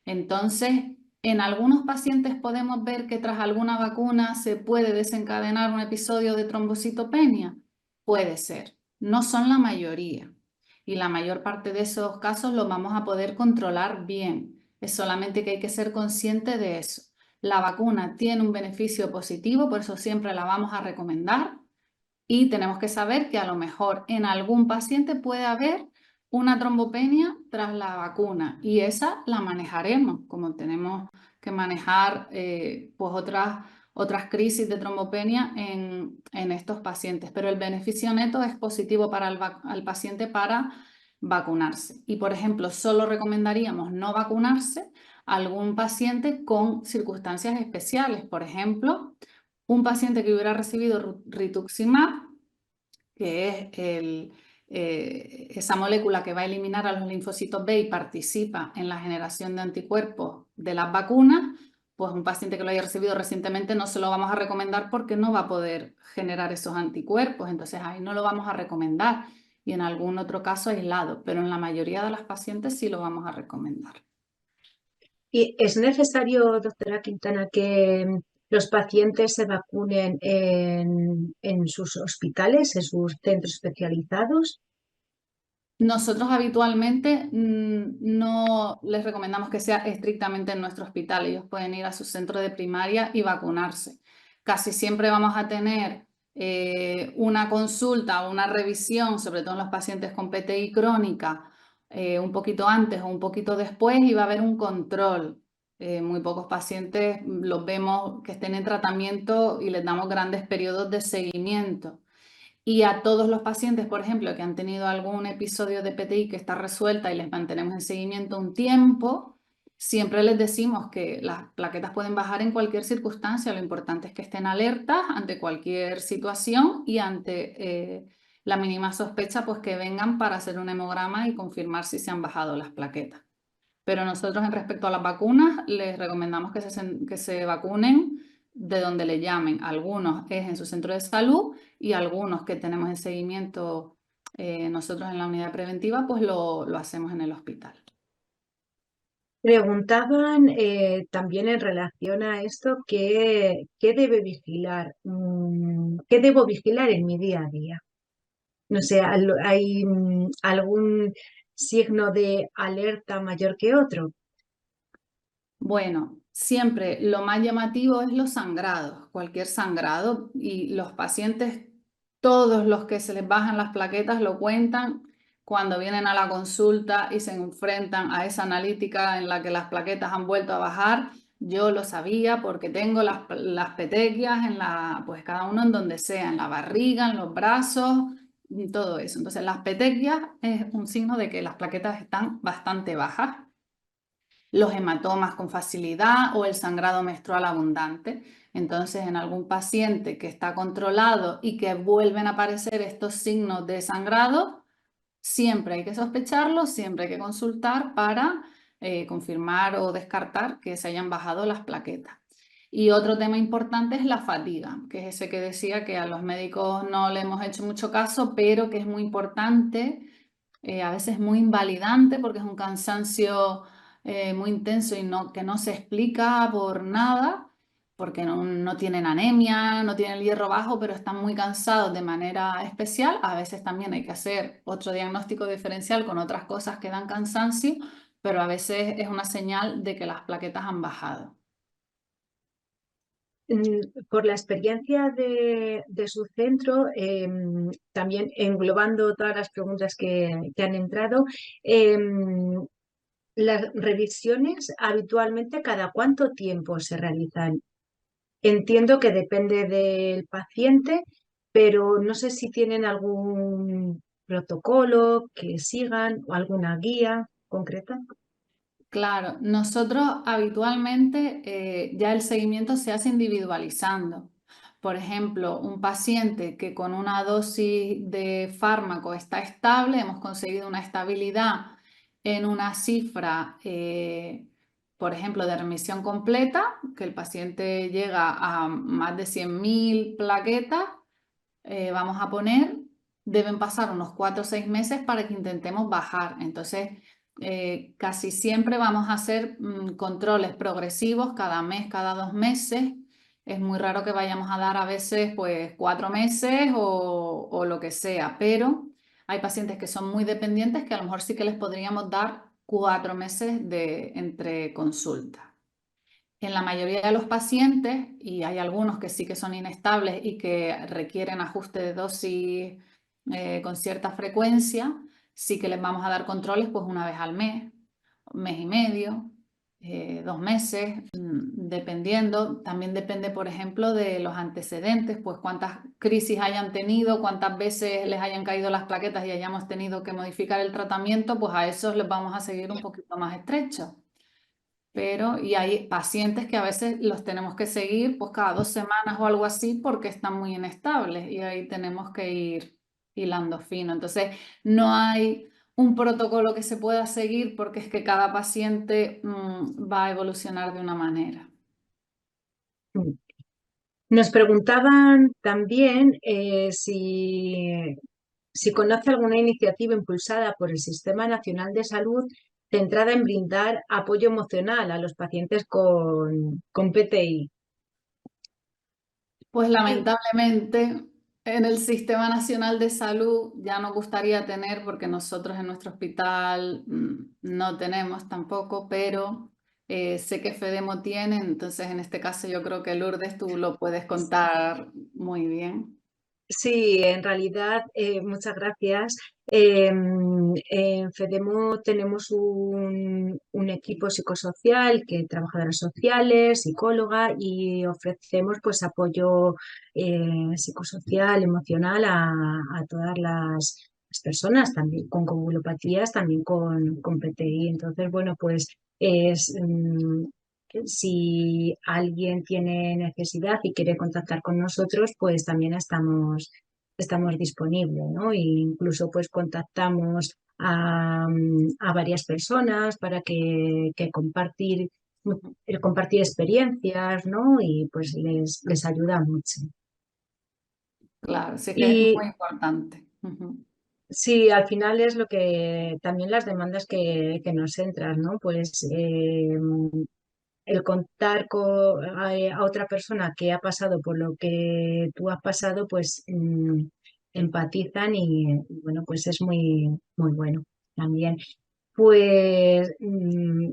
Entonces, en algunos pacientes podemos ver que tras alguna vacuna se puede desencadenar un episodio de trombocitopenia. Puede ser, no son la mayoría. Y la mayor parte de esos casos los vamos a poder controlar bien. Es solamente que hay que ser consciente de eso. La vacuna tiene un beneficio positivo, por eso siempre la vamos a recomendar. Y tenemos que saber que a lo mejor en algún paciente puede haber una trombopenia tras la vacuna y esa la manejaremos, como tenemos que manejar pues otras crisis de trombopenia en estos pacientes. Pero el beneficio neto es positivo para el paciente para vacunarse. Y, por ejemplo, solo recomendaríamos no vacunarse a algún paciente con circunstancias especiales. Por ejemplo, un paciente que hubiera recibido rituximab, que es esa molécula que va a eliminar a los linfocitos B y participa en la generación de anticuerpos de las vacunas, pues un paciente que lo haya recibido recientemente no se lo vamos a recomendar porque no va a poder generar esos anticuerpos, entonces ahí no lo vamos a recomendar y en algún otro caso aislado, pero en la mayoría de las pacientes sí lo vamos a recomendar. ¿Y es necesario, doctora Quintana, que los pacientes se vacunen en sus hospitales, en sus centros especializados? Nosotros habitualmente no les recomendamos que sea estrictamente en nuestro hospital. Ellos pueden ir a su centro de primaria y vacunarse. Casi siempre vamos a tener una consulta o una revisión, sobre todo en los pacientes con PTI crónica, un poquito antes o un poquito después y va a haber un control. Muy pocos pacientes los vemos que estén en tratamiento y les damos grandes periodos de seguimiento. Y a todos los pacientes, por ejemplo, que han tenido algún episodio de PTI que está resuelta y les mantenemos en seguimiento un tiempo, siempre les decimos que las plaquetas pueden bajar en cualquier circunstancia. Lo importante es que estén alertas ante cualquier situación y ante la mínima sospecha, pues que vengan para hacer un hemograma y confirmar si se han bajado las plaquetas. Pero nosotros en respecto a las vacunas les recomendamos que se vacunen de donde le llamen. Algunos es en su centro de salud y algunos que tenemos en seguimiento nosotros en la unidad preventiva, pues lo hacemos en el hospital. Preguntaban también en relación a esto, ¿qué debe vigilar? ¿Qué debo vigilar en mi día a día? No sé, ¿hay algún signo de alerta mayor que otro? Bueno, siempre lo más llamativo es los sangrados, cualquier sangrado, y los pacientes, todos los que se les bajan las plaquetas lo cuentan cuando vienen a la consulta y se enfrentan a esa analítica en la que las plaquetas han vuelto a bajar. Yo lo sabía porque tengo las petequias pues cada uno en donde sea, en la barriga, en los brazos, y todo eso. Entonces, las petequias es un signo de que las plaquetas están bastante bajas, los hematomas con facilidad o el sangrado menstrual abundante. Entonces, en algún paciente que está controlado y que vuelven a aparecer estos signos de sangrado, siempre hay que sospecharlo, siempre hay que consultar para confirmar o descartar que se hayan bajado las plaquetas. Y otro tema importante es la fatiga, que es ese que decía que a los médicos no le hemos hecho mucho caso, pero que es muy importante, a veces muy invalidante porque es un cansancio muy intenso y que no se explica por nada, porque no tienen anemia, no tienen el hierro bajo, pero están muy cansados de manera especial. A veces también hay que hacer otro diagnóstico diferencial con otras cosas que dan cansancio, pero a veces es una señal de que las plaquetas han bajado. Por la experiencia de su centro, también englobando todas las preguntas que han entrado, las revisiones habitualmente, ¿cada cuánto tiempo se realizan? Entiendo que depende del paciente, pero no sé si tienen algún protocolo que sigan o alguna guía concreta. Claro, nosotros habitualmente ya el seguimiento se hace individualizando. Por ejemplo, un paciente que con una dosis de fármaco está estable, hemos conseguido una estabilidad en una cifra, por ejemplo, de remisión completa, que el paciente llega a más de 100.000 plaquetas, vamos a poner, deben pasar unos 4 o 6 meses para que intentemos bajar. Entonces, casi siempre vamos a hacer controles progresivos cada mes, cada 2 meses. Es muy raro que vayamos a dar a veces pues 4 meses o lo que sea, pero hay pacientes que son muy dependientes que a lo mejor sí que les podríamos dar 4 meses entre consultas. En la mayoría de los pacientes, y hay algunos que sí que son inestables y que requieren ajuste de dosis con cierta frecuencia, sí que les vamos a dar controles pues una vez al mes y medio, 2 meses, dependiendo. También depende, por ejemplo, de los antecedentes, pues cuántas crisis hayan tenido, cuántas veces les hayan caído las plaquetas y hayamos tenido que modificar el tratamiento, pues a esos les vamos a seguir un poquito más estrechos. Y hay pacientes que a veces los tenemos que seguir pues cada 2 semanas o algo así porque están muy inestables y ahí tenemos que ir hilando fino. Entonces, no hay un protocolo que se pueda seguir porque es que cada paciente va a evolucionar de una manera. Nos preguntaban también si conoce alguna iniciativa impulsada por el Sistema Nacional de Salud centrada en brindar apoyo emocional a los pacientes con PTI. Pues Y lamentablemente en el Sistema Nacional de Salud ya nos gustaría tener, porque nosotros en nuestro hospital no tenemos tampoco, pero sé que Fedemo tiene, entonces en este caso yo creo que Lourdes tú lo puedes contar muy bien. sí, en realidad, muchas gracias. En Fedemo tenemos un equipo psicosocial que trabajadoras sociales, psicóloga y ofrecemos pues apoyo psicosocial, emocional a todas las personas, también con coagulopatías, también con PTI. Entonces, bueno, pues es, si alguien tiene necesidad y quiere contactar con nosotros, pues también estamos disponibles, ¿no? E incluso pues contactamos a varias personas para que el compartir experiencias, ¿no? Y pues les ayuda mucho. Claro, sí que es Y muy importante. Ujú. sí, al final es lo que también las demandas que nos entran, ¿no? Pues el contar a otra persona que ha pasado por lo que tú has pasado, pues empatizan y bueno, pues es muy, muy bueno también. Pues,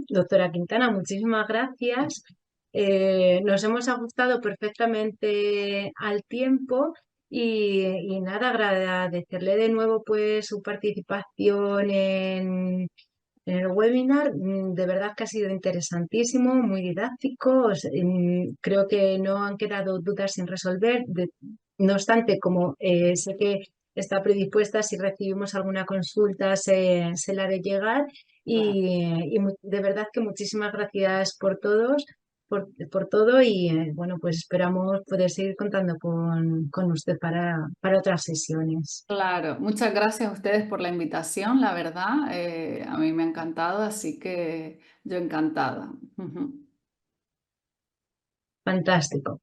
doctora Quintana, muchísimas gracias. Nos hemos ajustado perfectamente al tiempo y nada, agradecerle de nuevo pues su participación en el webinar. De verdad que ha sido interesantísimo, muy didáctico. Creo que no han quedado dudas sin resolver. No obstante, como sé que está predispuesta, si recibimos alguna consulta, se la haré llegar. Claro. De verdad que muchísimas gracias por todos. Por todo y bueno, pues esperamos poder seguir contando con usted para otras sesiones. Claro, muchas gracias a ustedes por la invitación, la verdad, a mí me ha encantado, así que yo encantada. Ujú. Fantástico.